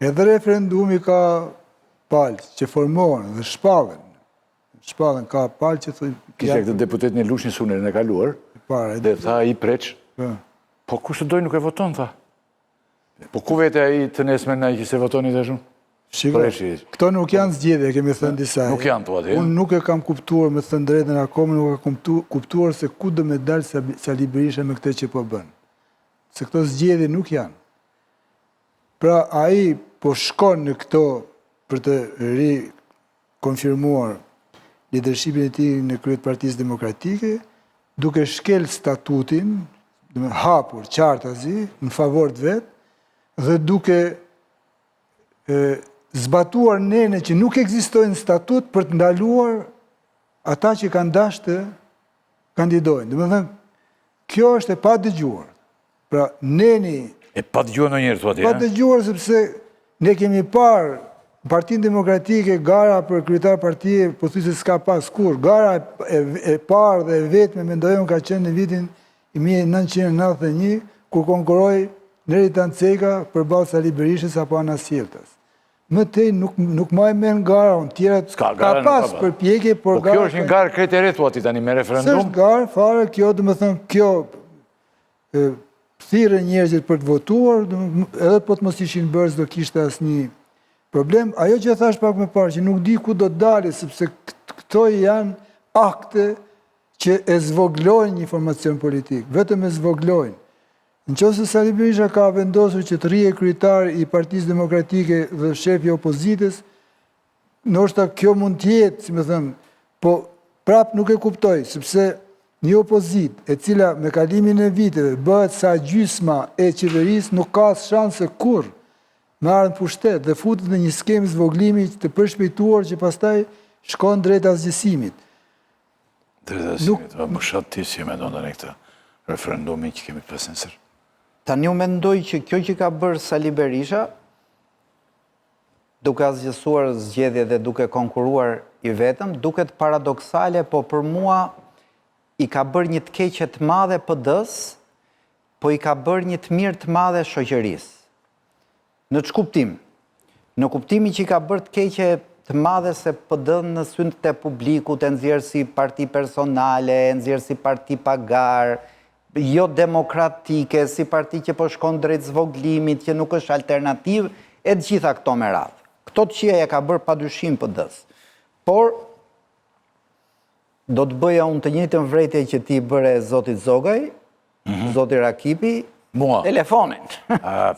Edhe referendumi ka palë që formohen dhe shpallen. Shpallen ka palë që... Kishe këtë deputet një Lushnjë Sunerin e kaluar, dhe tha i preq, po kush të doj nuk e voton, tha. Po ku vete a i të nesme në i që se votoni të shumë? Shiko, këto nuk janë zgjedhje, kemi thënë disa. Nuk janë të atë, unë nuk e kam kuptuar, me thënë drejtën akome, nuk e kam kuptuar se ku do me dalë Sali Berisha me këtë që po bënë. Se këto zgjedhje nuk janë. Pra, a i po shkon në këto për të konfirmuar lidershipin e ti në kryet Partisë Demokratike, duke shkel statutin, hapur, qartazi, në favor të vetë, dhe duke zbatuar nene që nuk ekzistojnë statut për të ndaluar ata që kanë dashur të kandidojnë. Dhe më thënë, kjo është e pa dëgjuar. Pra, neni... E pa dëgjuar në njërë, të ati, pa dëgjuar, sepse ne kemi parë Partinë Demokratike, gara për kryetar partije, po thuaj se s'ka pas kur. Gara e parë dhe e vetme mendojmë ka qenë në vitin 1991, kur konkuroi Neri Tanceka përballë Sali Berishës apo Ana Sjeltas. Më tej nuk më e merr gara, tjerat ka pas përpjekje, por gara... Po kjo është një garë krejt e re thua ti tani me referendum? S'është garë fare, kjo do të thënë, kjo thirrë njerëzit për të votuar, edhe po të mos ishin bërë do kishte asnjë problem. Ajo që thash pak më parë, që nuk di ku do të dalë, sepse këto janë akte që e zvoglojnë një formacion politik, vetëm e zvoglojnë. Në qoftë se Sali Berisha ka vendosur që të rrihet kryetar i Partisë Demokratike dhe shefi i opozitës, ndoshta kjo mund të jetë, si më thënë, po prap nuk e kuptoj, sepse një opozitë e cila me kalimin e viteve bëhet sa gjysma e qeverisë nuk ka shanse kurrë me ardhmë pushtet dhe futet në një skemë zvoglimi të përshpejtuar që pastaj shkon drejt asgjësimit. Drejt asgjësimit, më shatë ti si me ndonë në këtë referendumi që kemi presensër. Tani u mendoj që kjo që ka bërë Sali Berisha, duke asgjësuar zgjedhje dhe duke konkuruar i vetëm, duket paradoksale, po për mua i ka bërë një të keqe të madhe PD-s, po i ka bërë një të mirë të madhe shoqërisë. Në që kuptim? Në kuptimi që i ka bërë të keqe të madhe se PD-n në synet e publikut, e nxjerrë si parti personale, e nxjerrë si parti pagar, jo demokratike, si parti që po shkon drejt zvoglimit, që nuk është alternativ, e të gjitha këto me radhë. Këto të qia ja ka bërë padyshim PD-s. Por, do të bëja unë të njëjtën vrejtje që ti bëre zotit Zogaj, zotit Rakipi, telefonin.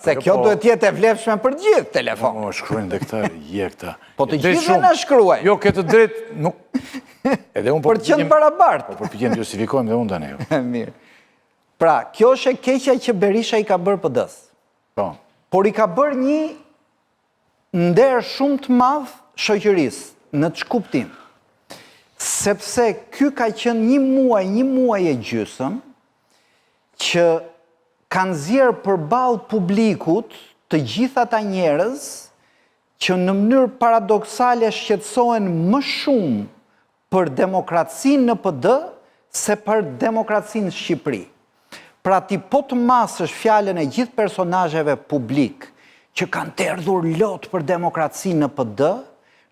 Se kjo duhet jetë e vlefshme për gjithë telefon. Më shkruajnë dhe këta, je këta. Po të gjithë në shkruajnë. Jo, këtë drejt, nuk... Për qënë barabartë. Po përpikjem të justifikojmë dhe unë tani. Mirë. Pra, kjo është e keqja që Berisha i ka bërë PD-s. Por i ka bërë një nder shumë të madh shoqërisë, në të shkuptim. Sepse ky ka qenë një muaj e gjysëm, që kanë zjerë përballë publikut të gjitha ata njerëz që në mënyrë paradoksale shqetësohen më shumë për demokracinë në PD se për demokracinë në Shqipëri. Pra ti po të masësh fjalën e gjithë personazheve publik që kanë të erdhur lot për demokracinë në PD,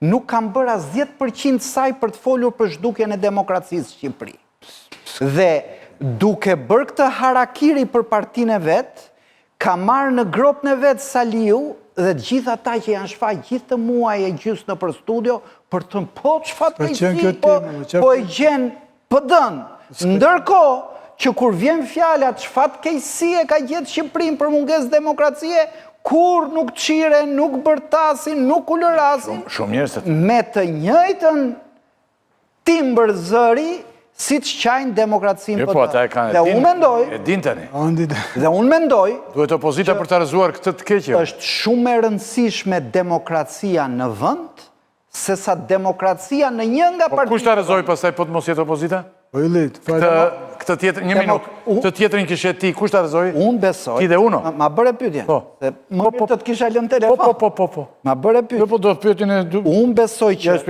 nuk kanë bërë as 10% saj për të folur për zhdukjen e demokracisë në Shqipëri. Dhe duke bërë këtë harakiri për partinë e vet, ka marrë në gropën e vetë Saliu dhe gjitha ta që janë shfaq gjithë të muaj e gjysë në për studio për të po të shfat kejsi, po e gjenë pëdën. Ndërko që kur vjen fjala të shfat kejsi e ka gjithë Shqipërinë për munges demokracie, kur nuk qire, nuk bërtasin, nuk kulërasin, me të njëjtën timbër zëri, si të qajnë demokracinë pëtë. Dhe unë mendoj... E din tani. Dhe unë mendoj... Duhet opozita për të rëzuar këtë të keqe. është shumë e rëndësishme demokracia në vënd, se sa demokracia në një nga partitë... Po kush të rëzoj pasaj po të mos jetë opozita? Po i litë, Këtë tjetër, një minut, këtë tjetërin kishe ti, kush të rëzoj? Unë besoj... Ti dhe uno? Ma bërë pyetje. Më mirë të të kisha lënë telefon. Po. Ma bërë pyetje. Po do të pyetin e... Unë besoj që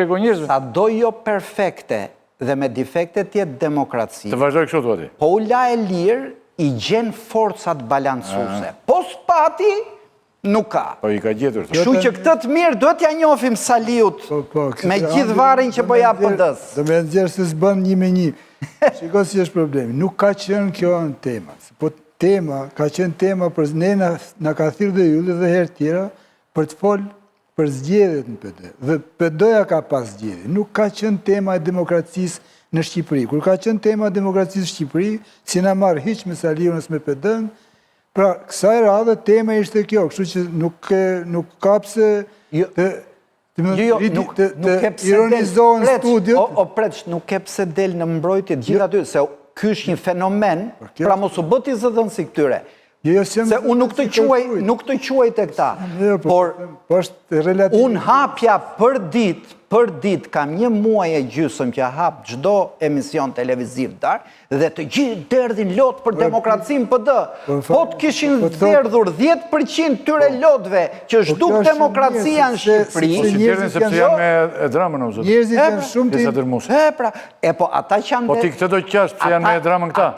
sa do jo perfekte dhe me defekte tjetë demokraci. Të vazhdoj kështu të ati. Po u la e lirë i gjenë forcat balancuse. Po s'pati, nuk ka. Po i ka gjetur. Kështu që këtë të mirë, do t'ja njofim Saliut me gjithë varin që bëja pëndës. Do me nëzjerë se s'bën 1-1. Shiko si është problemi. Nuk ka qenë kjo në tema. Po tema, ka qenë tema për ne në ka thirë dhe julli dhe herë tjera për të folë për zgjedhjet në PD. Dhe PD-ja ka pas zgjedhje. Nuk ka qenë tema e demokracisë në Shqipëri. Kur ka qenë tema e demokracisë në Shqipëri, si na marrë hiq me Saliun as me PD-n, pra kësaj radhe tema ishte kjo, kështu që nuk ka pse të ironizohen studiot. O preç, nuk ke pse del në mbrojtje gjithë aty, se ky është një fenomen, pra mos u bëti zëdhën si këtyre. Se unë nuk të quaj të këta, por unë hapja për dit, kam 1 muaj e gjysëm që hap gjdo emision televiziv darë dhe të gjithë derdhin lot për demokracinë PD. Po të kishin derdhur 10% tyre lotve që shduk demokracia në Shqipëri. Po si derdhin sepse janë me dramën, o zëtë. Njerëzit janë shumë të... Po ata që janë... Po ti këtë do qashtë që janë me dramën këta.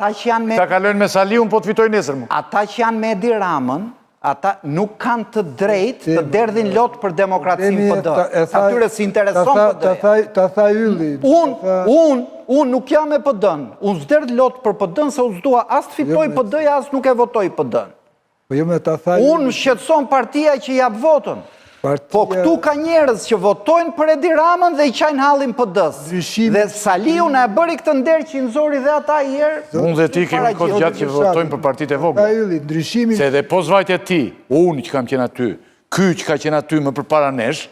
Ta kalojnë me Saliun, po të fitoj nesër mu. Ata që janë me Edi Ramën, ata nuk kanë të drejt të derdhin lot për demokracinë PD. Atyre si intereson PD. Ta tha ylli. Unë nuk jam e PD-n. Unë zderdh lot për PD-n se unë zdua as të fitoj PD-ja, as nuk e votoj PD-n. Unë më shqetëson partia që jap votën. Po këtu ka njerëz që votojnë për Edi Ramën dhe i qajnë hallin PD-s. Dhe Saliu na e bëri këtë nder që i nëzori dhe ata i herë. Unë dhe ti kemi kod gjatë që votojnë për partitë e vogla. Se dhe po zvajtje ti, unë që kam qenë aty, ky që ka qenë aty më përpara nesh,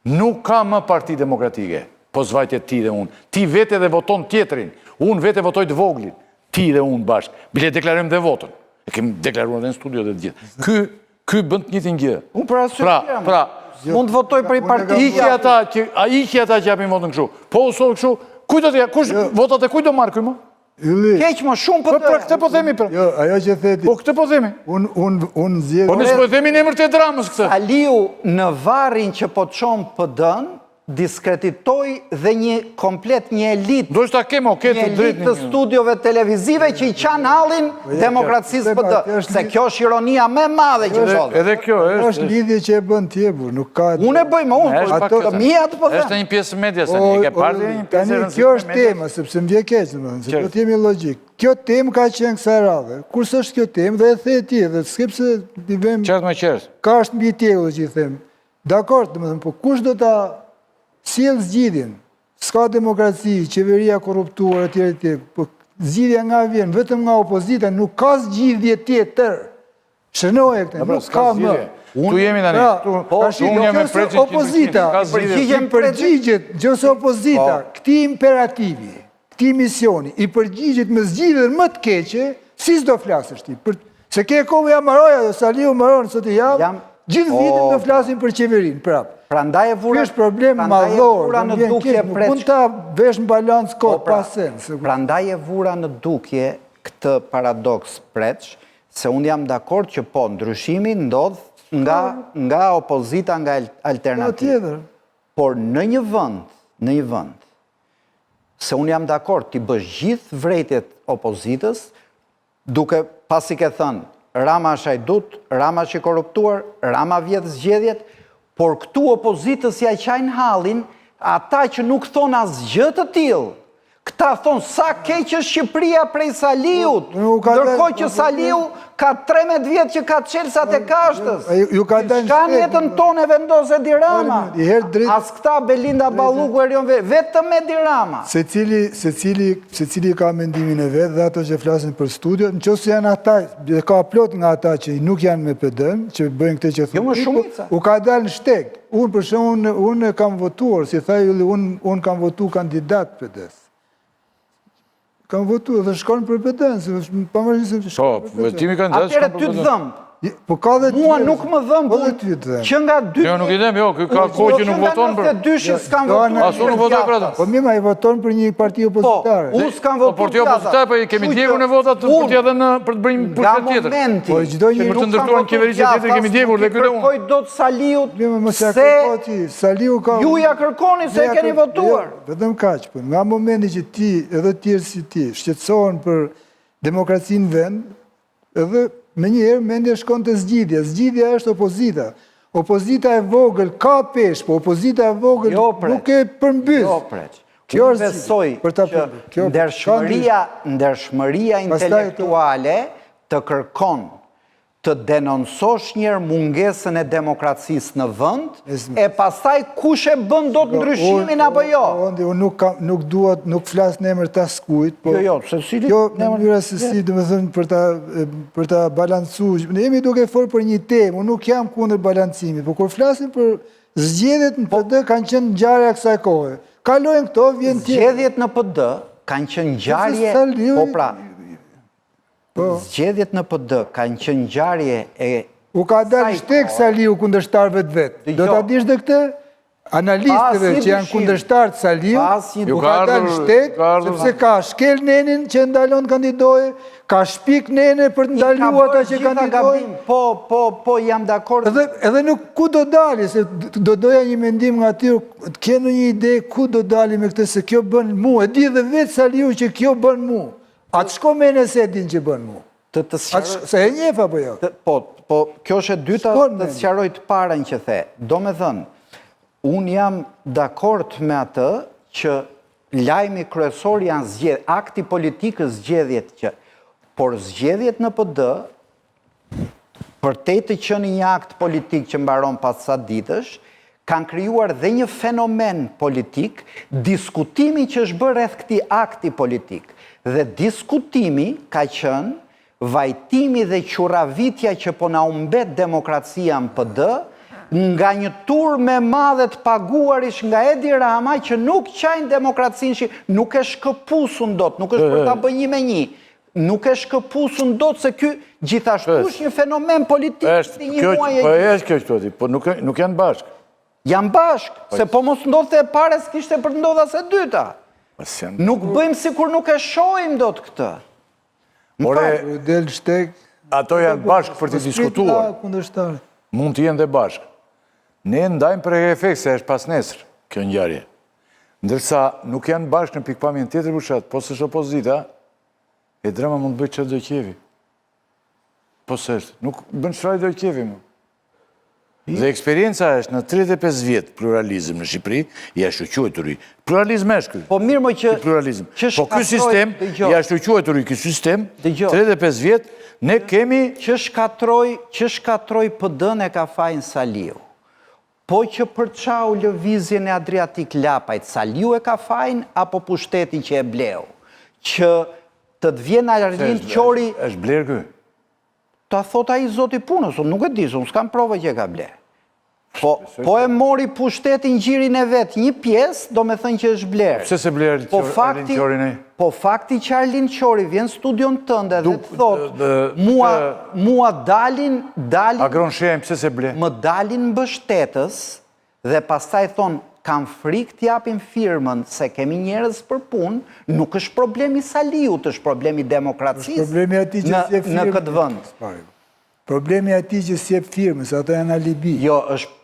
nuk ka më parti demokratike. Po zvajtje ti dhe unë. Ti vete dhe voton tjetërin. Unë vete votoj të voglin. Ti dhe unë bashkë. Bile deklarim dhe votën. E kemi deklaruar dhe në studio dhe të gjithë. Ky bënd një të një. Unë për asyë pra, mund të votoj për i partija. Iki ata që japin votën këshu. Po usot këshu, kuj do t'ja, kush votat e kuj do marrë kuj më? Keq më shumë për të... Këtë po themi për. Jo, ajo që theti. Po këtë po themi. Unë zjedhë... Po nësë po themi në emër të dramës këtë. Saliu në varin që po të qonë PD-n, diskreditoj dhe një komplet një elit. Do shta kemo, këtë të drejt. Një elit të studiove televizive që i qanë hallin demokracisë PD. Se kjo është ironia me madhe që shodhe. Edhe kjo është lidhje që e bën tjebur, nuk ka... Unë e bëjmë, është një pjesë media, se një ke parti një pjesë e rëndësishme. Kjo është tema, sepse më vje keqë, se do t'jemi logik. Kjo temë ka qenë kësaj radhe. Kurse është kjo temë dhe e the ti, dhe s'kepse t'i vem... Ka është mbi tjegu që i them. Dakord, po kush do ta sjell zgjidhjen? S'ka demokraci, qeveria korruptuar etj. Po zgjidhja nga vjen vetëm nga opozita, nuk ka zgjidhje tjetër. Shënoje këtë, nuk ka më. Tu jemi tani. Unë jam e preqin opozita, përgjigjet, gjëse opozita, këti imperativi, këti misioni, i përgjigjet me zgjidhjen më të keqe, si s'do flasësh ti. Se ke kohë jam maroja, dhe Saliu maronë sot i javë, gjithë vitin do flasin për qeverinë, prapë. Prandaj e vura është problem madhor, në dukje mund ta vesh në balans kohë pas sens. Prandaj e vura në dukje këtë paradoks preç, se unë jam dakord që po ndryshimi ndodh nga opozita, nga alternativë. Por në një vend, se unë jam dakord t'i bësh gjithë vrejtjet opozitës, duke pasi ke thënë Rama shajdut, Rama që korruptuar, Rama vjetë zgjedhjet, por këtu opozitës ja qajnë hallin, ata që nuk thonë asgjë të tillë, Këta thonë, sa keq është Shqipëria prej Saliut, ndërkohë që Saliu ka 13 vjetë që ka çelsat e kashtës. Shka jetën tonë e vendose Edi Rama. As këta Belinda Balluku Erion vetëm Edi Rama. Secili ka mendimin e vetë dhe ato që flasin për studio, në qoftë se janë ata, ka plot nga ata që nuk janë me PD-n, që bëjnë këtë që thonë, u ka dalë në shtek. Unë për shumë, unë kam votuar, si thaj, unë kam votu kandidat PD-s. Kam votu dhe shkonë për PD-n, pa më rrisë të shkonë për PD-n. Atere ty të dhëmë. Mua nuk më dhëmë, që nga 2... Jo, nuk i dhem, jo, ka kohë që nuk voton për... Asu nuk voton për atë. Po mima, i voton për një parti opozitare. Po, unë s'kam votu për parti opozitare, po kemi djegur në votat për t'ja dhe për të bëjmë pushtet tjetër. Për të ndërtuar në qeverisje tjetër kemi djegur dhe këtë unë. Kërkoj do të Saliut, se ju ja kërkoni se e keni votuar. Vetëm kaq, po, nga momenti që ti, edhe tjerë si ti, shqetësohen për demokracinë vend, edhe me njëherë mendje shkon të zgjidhja. Zgjidhja është opozita. Opozita e vogël ka pesh, po opozita e vogël nuk e përmbys. Jo, preq. Kjo besoj që ndershmëria intelektuale të kërkon të denonsosh njerë mungesën e demokracisë në vënd, e pastaj kush e bën do të ndryshimin apo jo? Unë nuk flasë në emër të askujt, jo, se si jo në mënyra se si, dhe më thënë, për ta balancu, ne jemi duke folë për një temë, unë nuk jam kundër balancimit, por kur flasim për zgjedhjet në PD kanë qenë ngjarje kësaj kohe. Kalojnë këto, vjen tjetër. Zgjedhjet në PD kanë qenë ngjarje, po pra, zgjedhjet në PD kanë qenë ngjarje e... U ka dalë shtek Saliu kundërshtarëve të vetë. Do t'a dish dhe këtë? Analistëve që janë kundërshtarë të Saliu, u ka dalë shtek, sepse ka shkel nenin që ndalon kandidoje, ka shpik nene për të ndalu ata që kandidoje. Po, jam dakord. Edhe nuk ku do dali, se do doja një mendim nga tyre, të kenu një ide ku do dali me këtë, se kjo bën mu. E di dhe vetë Saliu që kjo bën mu. A të shko me nëse din që bënë mu? Se e njefa për jo? Po, kjo është e dyta të sqaroj të parën që the. Do me thënë, unë jam dakord me atë që lajmi kryesor janë zgjedhjet, akti politikës zgjedhjet që, por zgjedhjet në PD, për te të qenë një akt politik që mbaron pas sa ditësh, kanë krijuar dhe një fenomen politik, diskutimi që është bërë rreth këtij akti politik. Dhe diskutimi ka qenë vajtimi dhe quravitja që po na umbet demokracia në PD nga një tur me madhe të paguarish nga Edi Rama që nuk qajnë demokracinë, nuk e shkëpusun dot, nuk është për ta bërë një me një, nuk e shkëpusun dot se ky gjithashtu është një fenomen politik si një muaj e gjithë. Po është kjo qëtoti, po nuk janë bashkë. Janë bashkë, se po mos ndodhte e pare s'kishte për ndodha se dyta. Nuk bëjmë si kur nuk e shojmë do të këtë. Ato janë bashkë për të diskutuar. Mund të jenë dhe bashkë. Ne ndajmë për efekt se është pas nesër, kjo ngjarje. Ndërsa nuk janë bashkë në pikpamjen tjetër bushat, po s'është opozita, Edi Rama mund të bëjë çfarë do qefi. Po s'është, nuk bën çfarë do qefi më. Dhe eksperienca është në 35 vjetë pluralizm në Shqipëri, i ashtu quajturi. Pluralizm meshkull. Po mirë më që... Po ky sistem, i ashtu quajturi ky sistem, 35 vjetë, ne kemi... Që shkatroj PD-n e ka fajnë Saliu. Po që për çau lëvizjen e Adriatik Lapajt, Saliu e ka fajnë, apo pushtetin që e bleu? Që të të vjen Arlin Qori... është blerë ky? Ta thot ai zoti punës, unë nuk e di, unë s'kam prova që e ka ble. Po e mori pushtetin gjirin e vetë një pjesë, do me thënë që është blerë. Pse se blerë Arlin Qorin e? Po fakti që Arlin Qori vjen studion tënde dhe të thotë, mua dalin... Agron Shejm, pse se ble? Më dalin mbështetës dhe pastaj thonë, kam frikë t'japin firmën se kemi njerëz për punë, nuk është problemi Saliut, është problemi demokracisë në këtë vënd. Problemi ati që s'jep firmën, se ato janë alibi. Jo, është...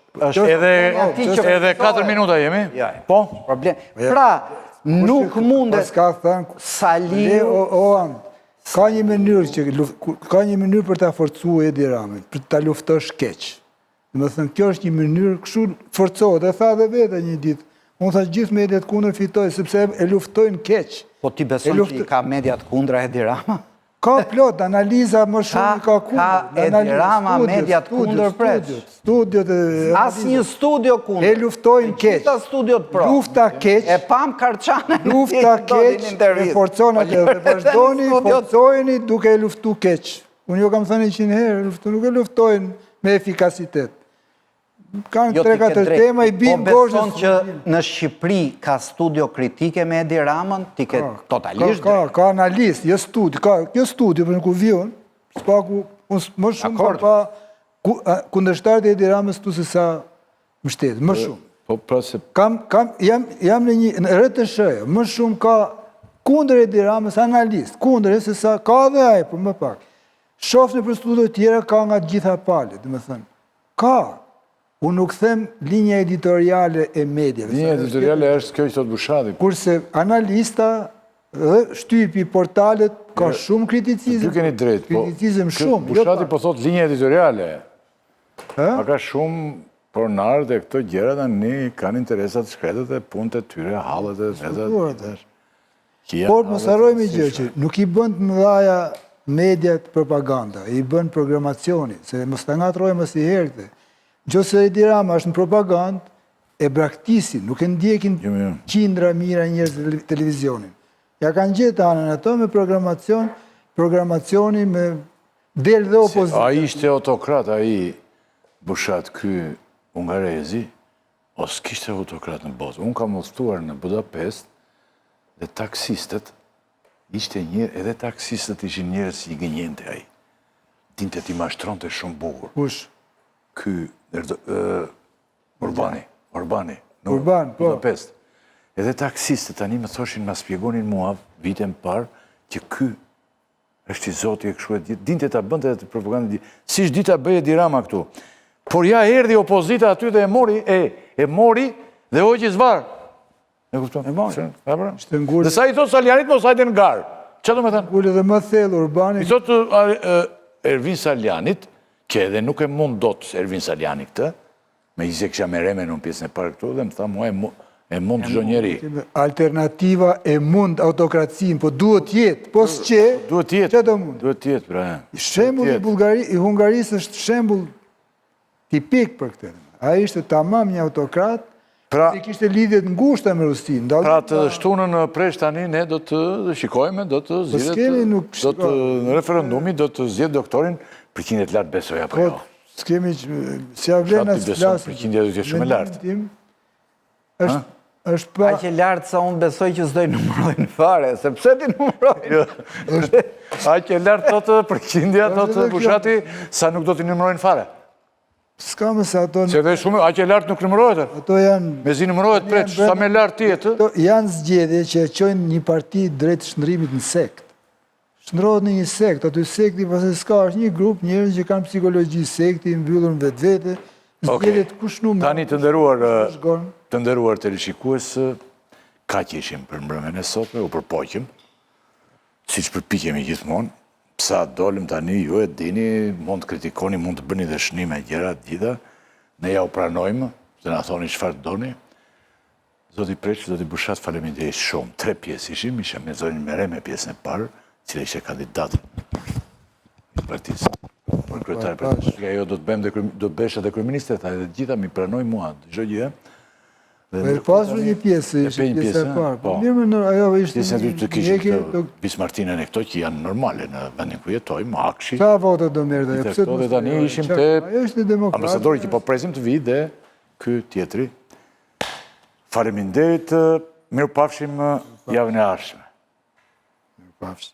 Edhe 4 minuta jemi? Po? Pra, nuk mundet Saliu... Ka një mënyrë për ta forcuar Edi Ramën, për ta luftosh keq. Më thënë, kjo është një mënyrë kështu forcohet, e tha dhe vete një ditë, Unë thash gjithë mediat kundër fitoj, sepse e luftojnë keq. Po ti beson që i ka mediat kundra Edi Rama? Ka plot, analiza më shumë ka kundër. Ka Edi Rama mediat kundër preç. Studiot Asë një studio kundër. e luftojnë keq. Gjitha studiot pro. Lufta keq. E pam Karçanën. Lufta keq, e forcon atë, dhe vazhdoni, forcojeni duke e luftu keq. Unë jo kam thënë 100 herë, nuk e luftojnë me efikasitet. Kanë 3-4 tema i bin goshës. Po beson që në Shqipëri ka studio kritike me Edi Ramën, ti ke totalisht? Ka analist, jo studio, kjo studio për në ku vion, spaku, më shumë ka pa kundërshtarët e Edi Ramës tu se sa mështetë, më shumë. Jam në RTS-ja, më shumë ka kundër Edi Ramës analist, kundër se sa ka dhe ajë, për më pak. Shofnë për studio tjera ka nga gjitha palet, dhe me thënë, ka. Unë nuk them linja editoriale e medjave. Linja editoriale është kjo që thotë Bushati. Kurse analista dhe shtypi portalet ka shumë kriticizm. Ju keni drejt, po. Kriticizm shumë. Bushati po thotë linja editoriale. Ma ka shumë pronarë dhe këto gjera dhe një kanë interesat shkretet e punët e tyre, halët e vetet. Por mos harrojmë gjë që nuk i bën të mëdhaja mediat propaganda, i bën programacioni, se mos ta ngatrojmë si herëte. Gjose Edi Rama është në propagandë, e braktisin, nuk e ndjekin qindra mira njerëz të televizionin. Ja kanë gjetë anën ato me programacioni me del dhe opozitë. A ishte autokrat, a i Bushat ky Ungarezi, o s'kishte autokrat në botë. Unë kam udhëtuar në Budapest dhe taksistët, ishte njerë, edhe taksistët ishin njerëz si i gënjente a i. Dinte ti mashtronte shumë bukur. Kush? Ky Urbani, në Budapest. Edhe taksistët tani më thoshin, ma spjegonin mua vitën parë, që ky është i zoti e këshu e ditë, dinte ta bënte edhe të propagandë, si shdi ta bëje Edi Rama këtu. Por ja erdi opozita aty dhe e mori dhe hoqi zvarë. E kupton? E mori. Dhe sa i thot Saljanit, mos hajde në garë. Që do me thënë? Kullë dhe më thellë Urbani. I thot Ervin Saljanit, që edhe nuk e mund do të Ervin Saljani këtë, me gjithë kësha me reme në pjesën e parë këtu, dhe më tha mua e mund të çdo njeri. Alternativa e mund autokracin, po duhet jetë, po s'qe, që do mund? Duhet jetë, pra. Shembull i Hungarisë është shembull tipik për këtë. A ishte tamam një autokrat, i kishte lidhjet ngushta me Rusinë. Pra të shtunën në presh tani, ne do të shikojme, do të zgjedhjet, në referendumi, do të zgjedhjet doktorin përqindjet lartë besoj apo jo. S'kemi që, si a vlena s'flasim. Përqindjet do të shumë lartë. është pa... Aqe lartë sa unë besoj që s'doj numërojnë fare, se pse ti numërojnë? Aqe lartë thotë përqindja, thotë Bushati, sa nuk do t'i numërojnë fare. S'ka më se ato... Se dhe shumë, aqe lartë nuk numërojnë. Ato janë... Me zi numërojnë preç, sa me lartë tjetë. Janë zgjedhje që e qojnë një parti drejt shëndrimit në sekt. Shëndrohet në një sekt, aty sekti pas e s'ka është një grup njerëz që kanë psikologji sekti, mbyllur në vetë vete, zgjedhjet kush numë. Tani të nderuar të rishikues, ka që ishim për mbrëmjen e sotme, u përpoqim, si që përpikemi gjithmonë, sa dolim tani, ju e dini, mund të kritikoni, mund të bëni dhe shënime gjera të gjitha, ne ja u pranojmë, dhe na thoni çfarë doni. Zoti Preç, Zoti Bushat, faleminderit shumë. 3 pjesë ishim me zonin Mereme pjesën e parë, cila ishte kandidatë i partisë. Por kryetar partisë, ajo do të bëjmë do të bësh edhe kryeministre, tha edhe gjitha mi pranoj mua, çdo gjë. Dhe pasur një pjesë, ishte pjesa e parë. Po mirë, ajo ishte pjesa e dytë të kishim Bismartinën e këto që janë normale në vendin ku jetojmë, Akshi. Sa vote do merrte ajo? Pse do tani ishim te ambasadori që po presim të vijë dhe ky tjetri. Faleminderit, mirupafshim javën e ardhshme. Mirupafshim.